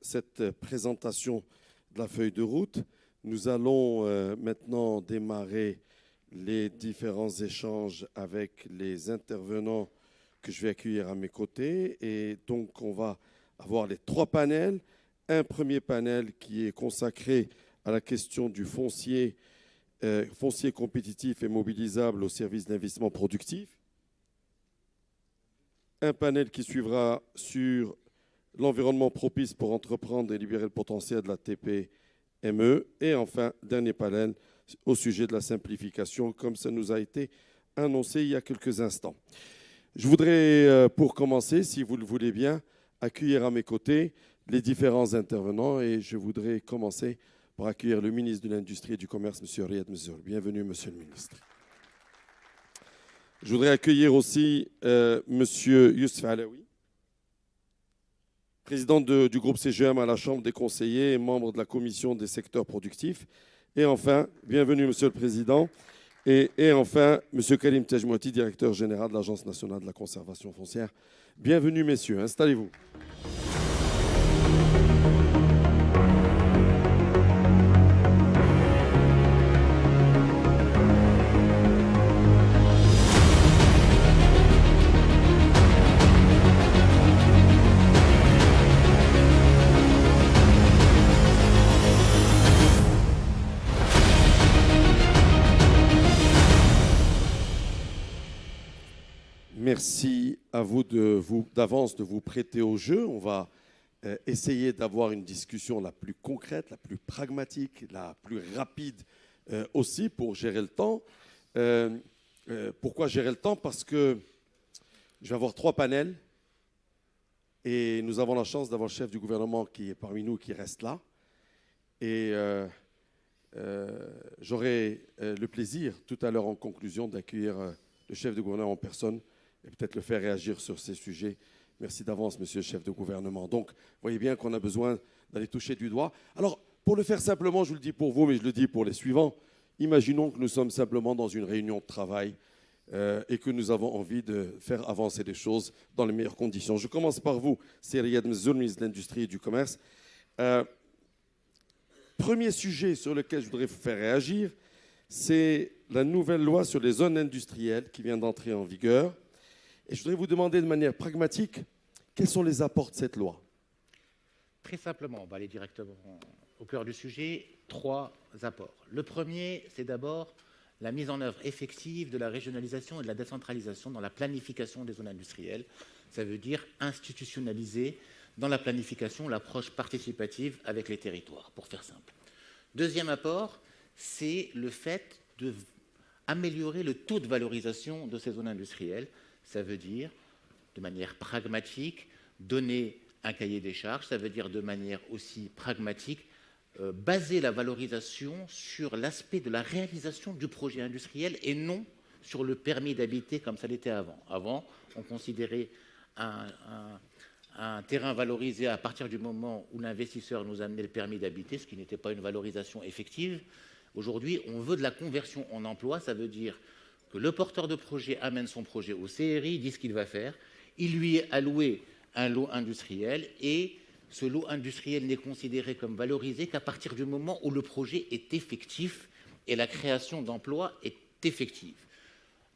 cette présentation de la feuille de route. Nous allons maintenant démarrer les différents échanges avec les intervenants que je vais accueillir à mes côtés. Et donc, on va avoir les 3 panels. Un premier panel qui est consacré à la question du foncier compétitif et mobilisable au service d'investissement productif. Un panel qui suivra sur l'environnement propice pour entreprendre et libérer le potentiel de la TPME. Et enfin, dernier panel au sujet de la simplification, comme ça nous a été annoncé il y a quelques instants. Je voudrais, pour commencer, si vous le voulez bien, accueillir à mes côtés les différents intervenants. Et je voudrais commencer par accueillir le ministre de l'Industrie et du Commerce, M. Riyad Mazzoul. Bienvenue, Monsieur le ministre. Je voudrais accueillir aussi M. Youssef Alaoui, président du groupe CGM à la Chambre des conseillers et membre de la Commission des secteurs productifs. Et enfin, bienvenue, Monsieur le Président. Et enfin, M. Karim Tejmouati, directeur général de l'Agence nationale de la conservation foncière. Bienvenue, messieurs. Installez-vous. Merci à vous d'avance de vous prêter au jeu. On va essayer d'avoir une discussion la plus concrète, la plus pragmatique, la plus rapide aussi pour gérer le temps. Pourquoi gérer le temps? Parce que je vais avoir 3 panels et nous avons la chance d'avoir le chef du gouvernement qui est parmi nous, qui reste là. Et j'aurai le plaisir tout à l'heure en conclusion d'accueillir le chef du gouvernement en personne et peut-être le faire réagir sur ces sujets. Merci d'avance, monsieur le chef de gouvernement. Donc, vous voyez bien qu'on a besoin d'aller toucher du doigt. Alors, pour le faire simplement, je le dis pour vous, mais je le dis pour les suivants, imaginons que nous sommes simplement dans une réunion de travail et que nous avons envie de faire avancer les choses dans les meilleures conditions. Je commence par vous, c'est Riyad Mazzoul, ministre de l'Industrie et du Commerce. Premier sujet sur lequel je voudrais vous faire réagir, c'est la nouvelle loi sur les zones industrielles qui vient d'entrer en vigueur. Et je voudrais vous demander de manière pragmatique, quels sont les apports de cette loi? Très simplement, on va aller directement au cœur du sujet. 3 apports. Le premier, c'est d'abord la mise en œuvre effective de la régionalisation et de la décentralisation dans la planification des zones industrielles. Ça veut dire institutionnaliser dans la planification l'approche participative avec les territoires, pour faire simple. Deuxième apport, c'est le fait d'améliorer le taux de valorisation de ces zones industrielles. Ça veut dire, de manière pragmatique, donner un cahier des charges. Ça veut dire, de manière aussi pragmatique, baser la valorisation sur l'aspect de la réalisation du projet industriel et non sur le permis d'habiter comme ça l'était avant. Avant, on considérait un terrain valorisé à partir du moment où l'investisseur nous amenait le permis d'habiter, ce qui n'était pas une valorisation effective. Aujourd'hui, on veut de la conversion en emploi. Ça veut dire que le porteur de projet amène son projet au CRI, dit ce qu'il va faire, il lui est alloué un lot industriel et ce lot industriel n'est considéré comme valorisé qu'à partir du moment où le projet est effectif et la création d'emplois est effective.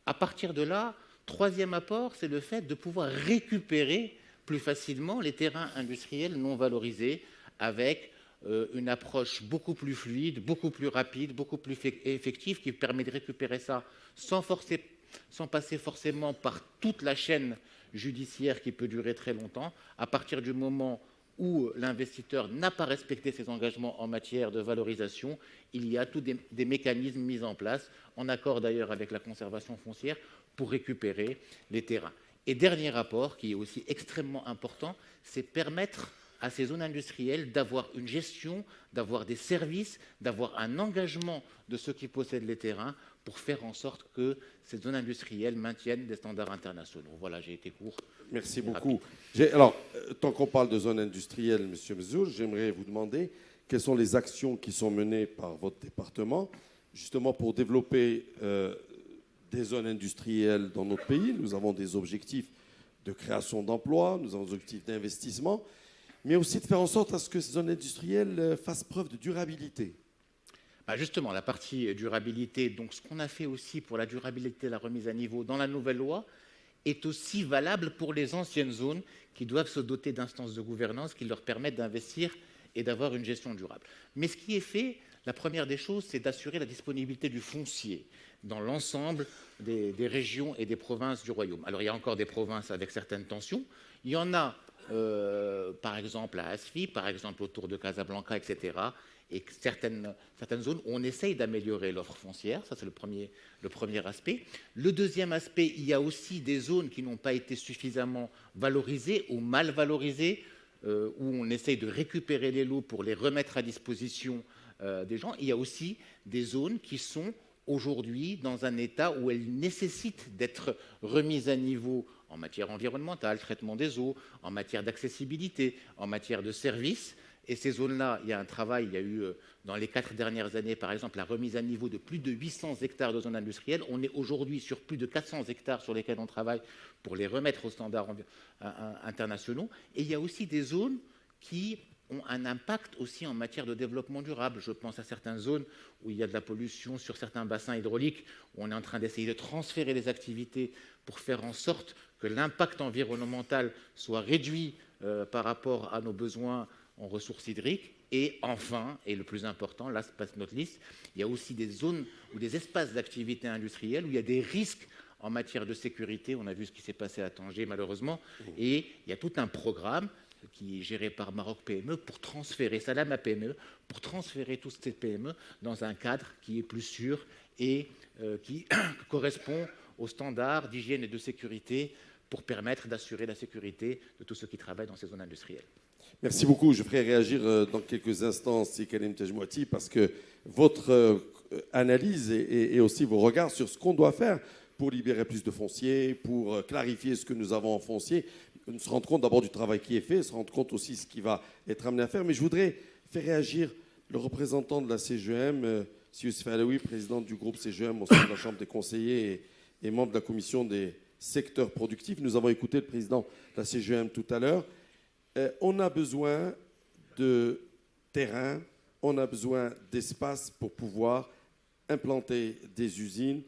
À partir de là, troisième apport, c'est le fait de pouvoir récupérer plus facilement les terrains industriels non valorisés avec une approche beaucoup plus fluide, beaucoup plus rapide, beaucoup plus effective qui permet de récupérer ça sans passer forcément par toute la chaîne judiciaire qui peut durer très longtemps. À partir du moment où l'investisseur n'a pas respecté ses engagements en matière de valorisation, il y a tous des mécanismes mis en place, en accord d'ailleurs avec la conservation foncière, pour récupérer les terrains. Et dernier rapport, qui est aussi extrêmement important, c'est permettre à ces zones industrielles d'avoir une gestion, d'avoir des services, d'avoir un engagement de ceux qui possèdent les terrains pour faire en sorte que ces zones industrielles maintiennent des standards internationaux. Voilà, j'ai été court. Merci beaucoup. Alors, tant qu'on parle de zones industrielles, M. Mazzoul, j'aimerais vous demander quelles sont les actions qui sont menées par votre département, justement pour développer des zones industrielles dans notre pays. Nous avons des objectifs de création d'emplois, nous avons des objectifs d'investissement. mais aussi de faire en sorte à ce que ces zones industrielles fassent preuve de durabilité. Justement, la partie durabilité, donc ce qu'on a fait aussi pour la durabilité, la remise à niveau dans la nouvelle loi, est aussi valable pour les anciennes zones qui doivent se doter d'instances de gouvernance qui leur permettent d'investir et d'avoir une gestion durable. Mais ce qui est fait, la première des choses, c'est d'assurer la disponibilité du foncier dans l'ensemble des régions et des provinces du royaume. Alors, il y a encore des provinces avec certaines tensions. Il y en a, par exemple, à Asfi, par exemple, autour de Casablanca, etc., et certaines zones où on essaye d'améliorer l'offre foncière. Ça, c'est le premier aspect. Le deuxième aspect, il y a aussi des zones qui n'ont pas été suffisamment valorisées ou mal valorisées, où on essaye de récupérer les lots pour les remettre à disposition des gens. Il y a aussi des zones qui sont aujourd'hui dans un état où elles nécessitent d'être remises à niveau en matière environnementale, traitement des eaux, en matière d'accessibilité, en matière de services. Et ces zones-là, il y a un travail, il y a eu dans les 4 dernières années, par exemple, la remise à niveau de plus de 800 hectares de zones industrielles. On est aujourd'hui sur plus de 400 hectares sur lesquels on travaille pour les remettre aux standards internationaux. Et il y a aussi des zones qui ont un impact aussi en matière de développement durable. Je pense à certaines zones où il y a de la pollution sur certains bassins hydrauliques, où on est en train d'essayer de transférer les activités pour faire en sorte que l'impact environnemental soit réduit par rapport à nos besoins en ressources hydriques. Et enfin, et le plus important, là se passe notre liste, il y a aussi des zones ou des espaces d'activité industrielle où il y a des risques en matière de sécurité. On a vu ce qui s'est passé à Tanger, malheureusement. Et il y a tout un programme qui est géré par Maroc PME pour transférer, Salam à PME, pour transférer toutes ces PME dans un cadre qui est plus sûr et qui correspond aux standards d'hygiène et de sécurité pour permettre d'assurer la sécurité de tous ceux qui travaillent dans ces zones industrielles. Merci beaucoup. Je ferai réagir dans quelques instants Karim Tejmouati parce que votre analyse et aussi vos regards sur ce qu'on doit faire pour libérer plus de foncier, pour clarifier ce que nous avons en foncier, se rendre compte d'abord du travail qui est fait, se rendre compte aussi de ce qui va être amené à faire. Mais je voudrais faire réagir le représentant de la CGM, Youssef Alaoui, président du groupe CGM au sein de la Chambre des conseillers et membre de la commission des secteurs productifs. Nous avons écouté le président de la CGM tout à l'heure. On a besoin de terrain, on a besoin d'espace pour pouvoir implanter des usines,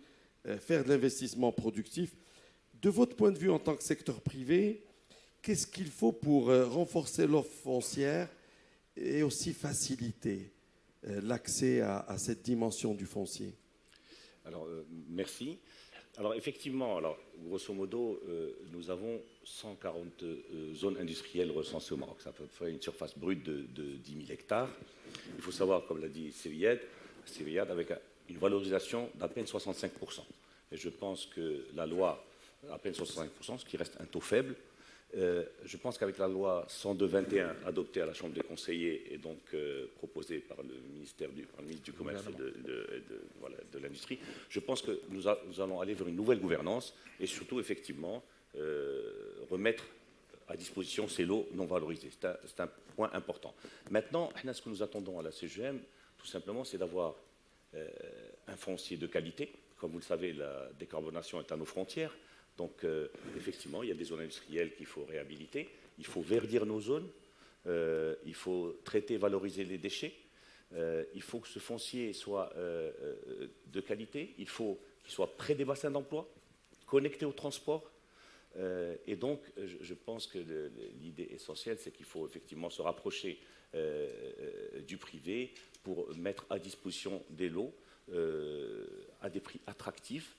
faire de l'investissement productif. De votre point de vue en tant que secteur privé, qu'est-ce qu'il faut pour renforcer l'offre foncière et aussi faciliter l'accès à cette dimension du foncier? Alors, merci. Alors, effectivement, grosso modo, nous avons 140 zones industrielles recensées au Maroc. Ça fait une surface brute de 10 000 hectares. Il faut savoir, comme l'a dit Sévillade, avec une valorisation d'à peine 65%. Et je pense que la loi, à peine 65%, ce qui reste un taux faible, je pense qu'avec la loi 102-21 adoptée à la Chambre des conseillers et donc proposée par le ministre du Commerce et de l'Industrie, je pense que nous allons aller vers une nouvelle gouvernance et surtout, effectivement, remettre à disposition ces lots non valorisés. C'est un point important. Maintenant, ce que nous attendons à la CGM, tout simplement, c'est d'avoir un foncier de qualité. Comme vous le savez, la décarbonation est à nos frontières. Donc, effectivement, il y a des zones industrielles qu'il faut réhabiliter. Il faut verdir nos zones. Il faut traiter, valoriser les déchets. Il faut que ce foncier soit de qualité. Il faut qu'il soit près des bassins d'emploi, connecté au transport. Et donc, je pense que l'idée essentielle, c'est qu'il faut effectivement se rapprocher du privé pour mettre à disposition des lots à des prix attractifs.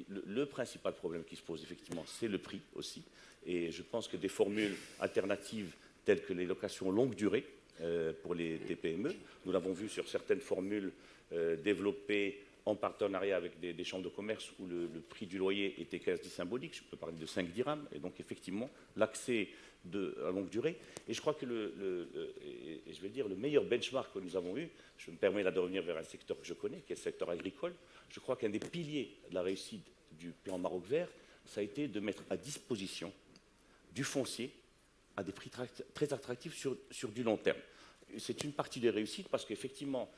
Le principal problème qui se pose, effectivement, c'est le prix aussi. Et je pense que des formules alternatives telles que les locations longue durée pour les PME, nous l'avons vu sur certaines formules développées en partenariat avec des chambres de commerce où le prix du loyer était quasi symbolique. Je peux parler de 5 dirhams. Et donc, effectivement, l'accès à longue durée. Et je crois que je vais dire, le meilleur benchmark que nous avons eu, je me permets là de revenir vers un secteur que je connais, qui est le secteur agricole. Je crois qu'un des piliers de la réussite du plan Maroc Vert, ça a été de mettre à disposition du foncier à des prix très attractifs sur du long terme. C'est une partie des réussites parce qu'effectivement,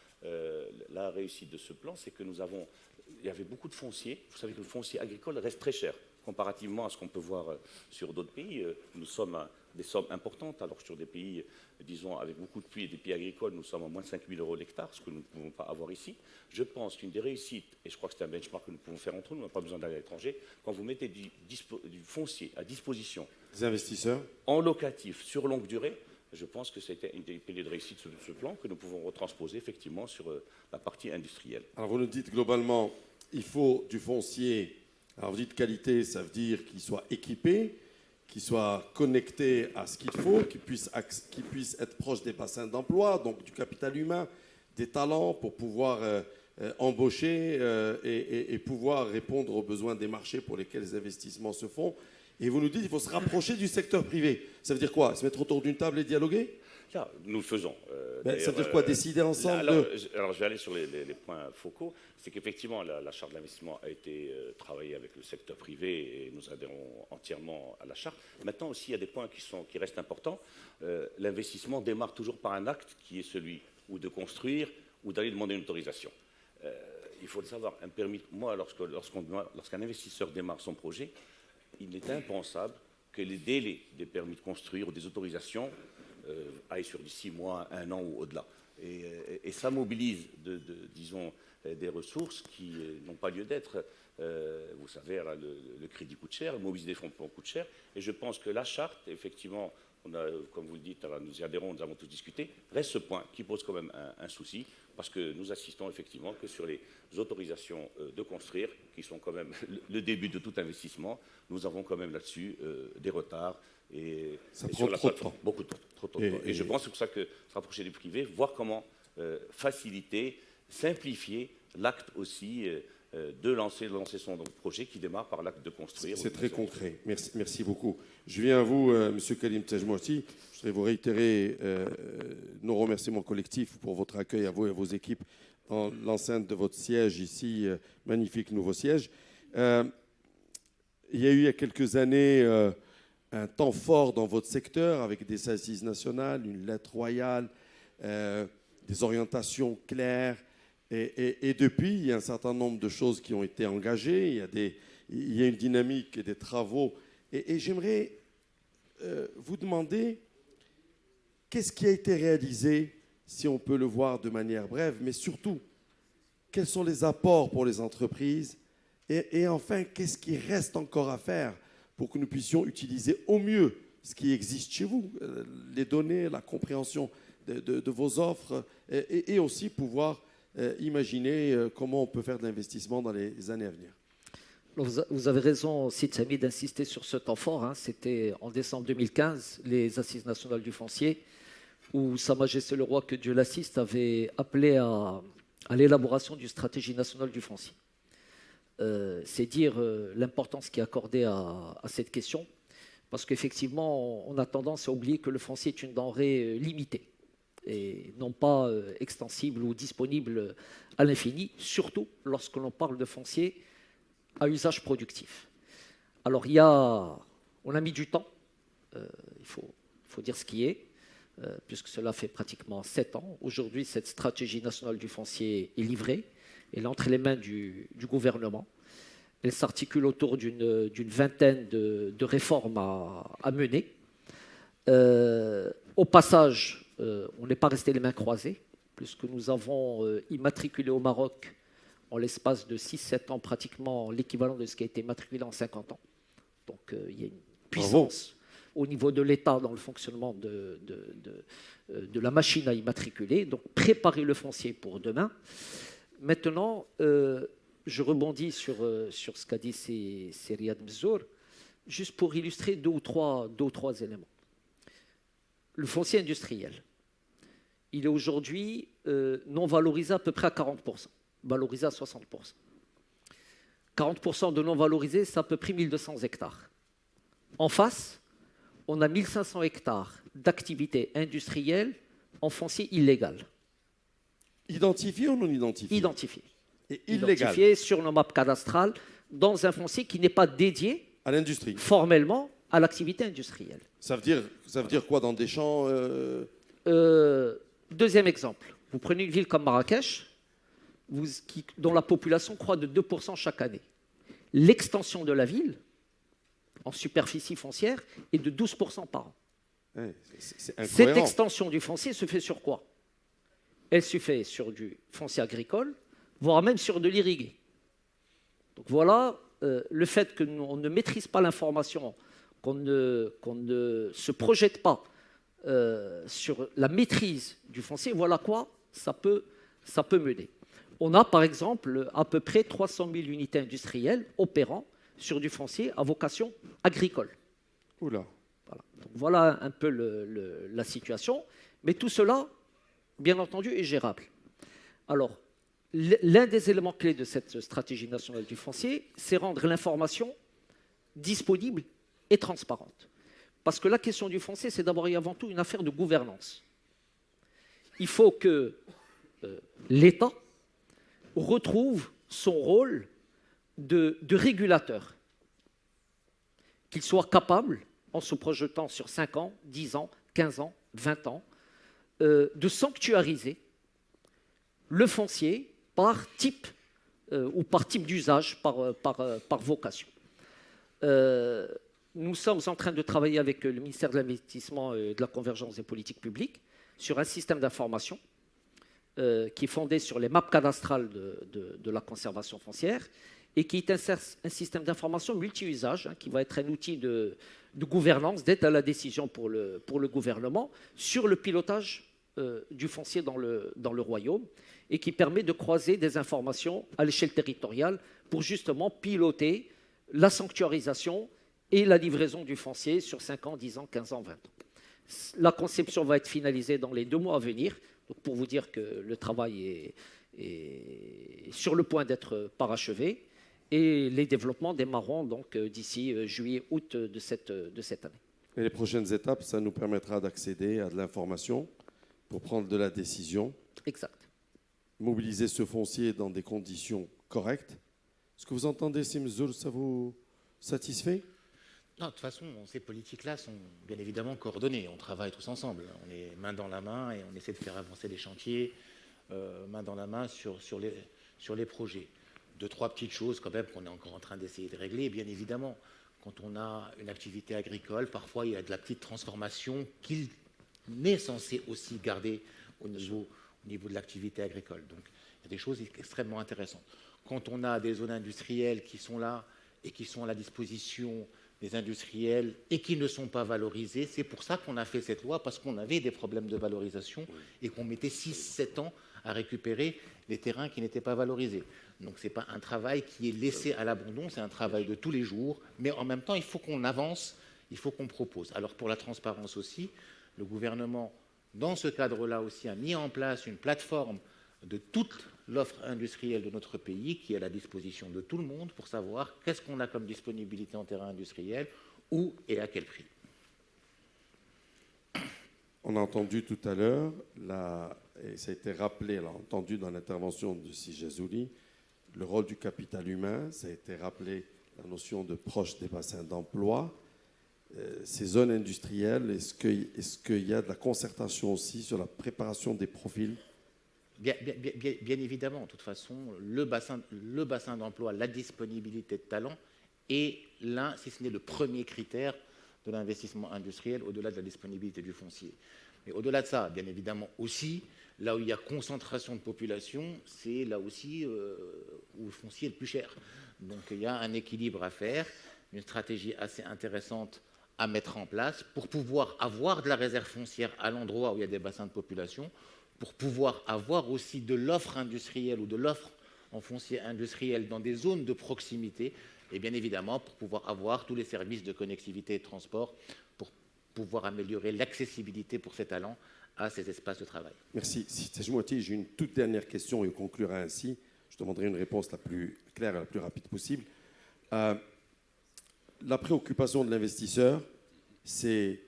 la réussite de ce plan, c'est que il y avait beaucoup de fonciers. Vous savez que le foncier agricole reste très cher comparativement à ce qu'on peut voir sur d'autres pays. Nous sommes à des sommes importantes, alors que sur des pays, disons, avec beaucoup de pluie et des pays agricoles, nous sommes à moins de 5 000 € l'hectare, ce que nous ne pouvons pas avoir ici. Je pense qu'une des réussites, et je crois que c'est un benchmark que nous pouvons faire entre nous, on n'a pas besoin d'aller à l'étranger, quand vous mettez du foncier à disposition des investisseurs en locatif sur longue durée, je pense que c'était une des piliers de réussite de ce plan que nous pouvons retransposer effectivement sur la partie industrielle. Alors vous nous dites globalement, il faut du foncier. Alors vous dites qualité, ça veut dire qu'il soit équipé, qu'il soit connecté à ce qu'il faut, qu'il puisse être proche des bassins d'emploi, donc du capital humain, des talents pour pouvoir embaucher et pouvoir répondre aux besoins des marchés pour lesquels les investissements se font. Et vous nous dites qu'il faut se rapprocher du secteur privé. Ça veut dire quoi? Se mettre autour d'une table et dialoguer? Là, nous le faisons. Ça veut dire quoi? Décider ensemble alors, je vais aller sur les points focaux. C'est qu'effectivement, la charte d'investissement a été travaillée avec le secteur privé et nous adhérons entièrement à la charte. Maintenant aussi, il y a des points qui restent importants. L'investissement démarre toujours par un acte qui est celui ou de construire ou d'aller demander une autorisation. Il faut le savoir. Un permis, moi, lorsqu'un investisseur démarre son projet, il est impensable que les délais des permis de construire ou des autorisations aillent sur du 6 mois, 1 an ou au-delà. Et ça mobilise, disons, des ressources qui n'ont pas lieu d'être. Vous savez, le crédit coûte cher, le mobiliser des fonds coûte cher. Et je pense que la charte, effectivement, comme vous le dites, nous y adhérons, nous avons tous discuté, reste ce point qui pose quand même un souci, parce que nous assistons effectivement que sur les autorisations de construire, qui sont quand même le début de tout investissement, nous avons quand même là-dessus des retards. Et prend trop de temps. Beaucoup de temps. Trop de temps. Et je pense que c'est pour ça que se rapprocher du privé, voir comment faciliter, simplifier l'acte aussi de lancer son projet qui démarre par l'acte de construire. C'est très concret. Merci beaucoup. Je viens à vous, M. Karim Tejmouati. Je voudrais vous réitérer nos remerciements collectifs pour votre accueil à vous et à vos équipes dans l'enceinte de votre siège ici, magnifique nouveau siège. Il y a eu il y a quelques années un temps fort dans votre secteur avec des assises nationales, une lettre royale, des orientations claires. Et depuis, il y a un certain nombre de choses qui ont été engagées. Il y a une dynamique et des travaux. Et j'aimerais vous demander qu'est-ce qui a été réalisé, si on peut le voir de manière brève, mais surtout, quels sont les apports pour les entreprises et enfin, qu'est-ce qui reste encore à faire pour que nous puissions utiliser au mieux ce qui existe chez vous, les données, la compréhension de vos offres et aussi pouvoir imaginer comment on peut faire de l'investissement dans les années à venir. Vous avez raison, Sid Sami, d'insister sur ce temps fort. C'était en décembre 2015, les Assises nationales du foncier, où Sa Majesté le Roi, que Dieu l'assiste, avait appelé à l'élaboration d'une stratégie nationale du foncier. C'est dire l'importance qui est accordée à cette question, parce qu'effectivement, on a tendance à oublier que le foncier est une denrée limitée et non pas extensible ou disponible à l'infini, surtout lorsque l'on parle de foncier à usage productif. Alors, on a mis du temps, il faut dire ce qui est, puisque cela fait pratiquement 7 ans. Aujourd'hui, cette stratégie nationale du foncier est livrée, elle est entre les mains du gouvernement. Elle s'articule autour d'une vingtaine de réformes à mener. Au passage, on n'est pas resté les mains croisées, puisque nous avons immatriculé au Maroc, en l'espace de 6-7 ans, pratiquement l'équivalent de ce qui a été matriculé en 50 ans. Donc il y a une puissance au niveau de l'État dans le fonctionnement de la machine à immatriculer. Donc préparer le foncier pour demain. Maintenant, je rebondis sur ce qu'a dit Riyad Mzour, juste pour illustrer deux ou trois éléments. Le foncier industriel, il est aujourd'hui non valorisé à peu près à 40%, valorisé à 60%. 40% de non valorisé, c'est à peu près 1200 hectares. En face, on a 1500 hectares d'activité industrielle en foncier illégal. Identifié ou non identifié? Identifié. Et illégal. Identifié sur nos maps cadastrales dans un foncier qui n'est pas dédié à l'industrie, formellement à l'activité industrielle. Ça veut dire quoi dans des champs Deuxième exemple, vous prenez une ville comme Marrakech, dont la population croît de 2% chaque année. L'extension de la ville, en superficie foncière, est de 12% par an. Ouais, c'est Cette incohérent. extension du foncier se fait sur quoi? Elle se fait sur du foncier agricole, voire même sur de l'irrigué. Donc voilà, le fait qu'on ne maîtrise pas l'information, qu'on ne se projette pas sur la maîtrise du foncier, voilà quoi ça peut mener. On a par exemple à peu près 300 000 unités industrielles opérant sur du foncier à vocation agricole. Oula. Voilà, donc voilà un peu la situation. Mais tout cela, bien entendu, est gérable. Alors, l'un des éléments clés de cette stratégie nationale du foncier, c'est rendre l'information disponible et transparente. Parce que la question du foncier, c'est d'abord et avant tout une affaire de gouvernance. Il faut que l'État retrouve son rôle de régulateur, qu'il soit capable, en se projetant sur 5 ans, 10 ans, 15 ans, 20 ans, de sanctuariser le foncier par type ou par type d'usage, par vocation. Nous sommes en train de travailler avec le ministère de l'Investissement et de la Convergence des politiques publiques sur un système d'information qui est fondé sur les maps cadastrales de la conservation foncière et qui est un système d'information multi-usage qui va être un outil de gouvernance, d'aide à la décision pour le gouvernement sur le pilotage du foncier dans le royaume et qui permet de croiser des informations à l'échelle territoriale pour justement piloter la sanctuarisation et la livraison du foncier sur 5 ans, 10 ans, 15 ans, 20 ans. La conception va être finalisée dans les 2 mois à venir, donc pour vous dire que le travail est sur le point d'être parachevé et les développements démarreront donc d'ici juillet-août de cette année. Et les prochaines étapes, ça nous permettra d'accéder à de l'information pour prendre de la décision. Exact. Mobiliser ce foncier dans des conditions correctes. Est-ce que vous entendez, Simzoul, ça vous satisfait? Non, de toute façon, ces politiques-là sont bien évidemment coordonnées. On travaille tous ensemble. On est main dans la main et on essaie de faire avancer les chantiers main dans la main sur les projets. 2-3 petites choses quand même qu'on est encore en train d'essayer de régler. Bien évidemment, quand on a une activité agricole, parfois il y a de la petite transformation qu'il est censé aussi garder au niveau de l'activité agricole. Donc il y a des choses extrêmement intéressantes. Quand on a des zones industrielles qui sont là et qui sont à la disposition des industriels et qui ne sont pas valorisés, c'est pour ça qu'on a fait cette loi, parce qu'on avait des problèmes de valorisation et qu'on mettait 6-7 ans à récupérer les terrains qui n'étaient pas valorisés. Donc ce n'est pas un travail qui est laissé à l'abandon, c'est un travail de tous les jours, mais en même temps, il faut qu'on avance, il faut qu'on propose. Alors pour la transparence aussi, le gouvernement, dans ce cadre-là aussi, a mis en place une plateforme de toute l'offre industrielle de notre pays qui est à la disposition de tout le monde pour savoir qu'est-ce qu'on a comme disponibilité en terrain industriel, où et à quel prix. On a entendu tout à l'heure, et ça a été rappelé, on a entendu dans l'intervention de Sijazouli, le rôle du capital humain, ça a été rappelé, la notion de proche des bassins d'emploi. Ces zones industrielles, est-ce qu'il y a de la concertation aussi sur la préparation des profils? Bien évidemment, de toute façon, le bassin d'emploi, la disponibilité de talent est l'un, si ce n'est le premier critère de l'investissement industriel au-delà de la disponibilité du foncier. Mais au-delà de ça, bien évidemment aussi, là où il y a concentration de population, c'est là aussi où le foncier est le plus cher. Donc il y a un équilibre à faire, une stratégie assez intéressante à mettre en place pour pouvoir avoir de la réserve foncière à l'endroit où il y a des bassins de population, pour pouvoir avoir aussi de l'offre industrielle ou de l'offre en foncier industriel dans des zones de proximité, et bien évidemment pour pouvoir avoir tous les services de connectivité et de transport pour pouvoir améliorer l'accessibilité pour ces talents à ces espaces de travail. Merci. J'ai une toute dernière question et on conclura ainsi. Je demanderai une réponse la plus claire et la plus rapide possible. La préoccupation de l'investisseur, c'est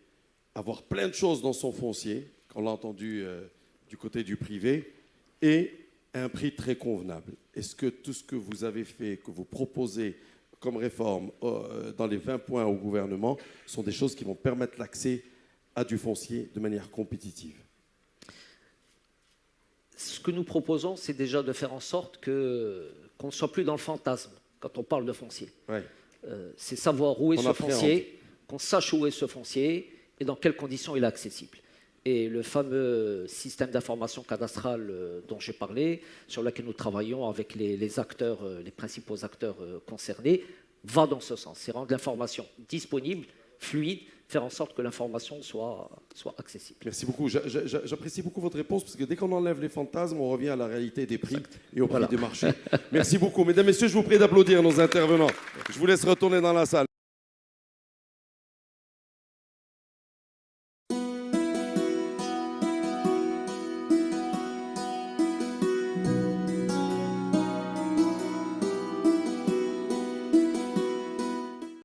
avoir plein de choses dans son foncier, on l'a entendu du côté du privé, et à un prix très convenable. Est-ce que tout ce que vous avez fait, que vous proposez comme réforme dans les 20 points au gouvernement, sont des choses qui vont permettre l'accès à du foncier de manière compétitive? Ce que nous proposons, c'est déjà de faire en sorte qu'on ne soit plus dans le fantasme quand on parle de foncier. Ouais. C'est savoir où est ce foncier, qu'on sache où est ce foncier, et dans quelles conditions il est accessible. Et le fameux système d'information cadastrale dont j'ai parlé, sur lequel nous travaillons avec les acteurs, les principaux acteurs concernés, va dans ce sens. C'est rendre l'information disponible, fluide, faire en sorte que l'information soit accessible. Merci beaucoup. J'apprécie beaucoup votre réponse parce que dès qu'on enlève les fantasmes, on revient à la réalité des prix et au prix du marché. Merci beaucoup. Mesdames, Messieurs, je vous prie d'applaudir nos intervenants. Je vous laisse retourner dans la salle.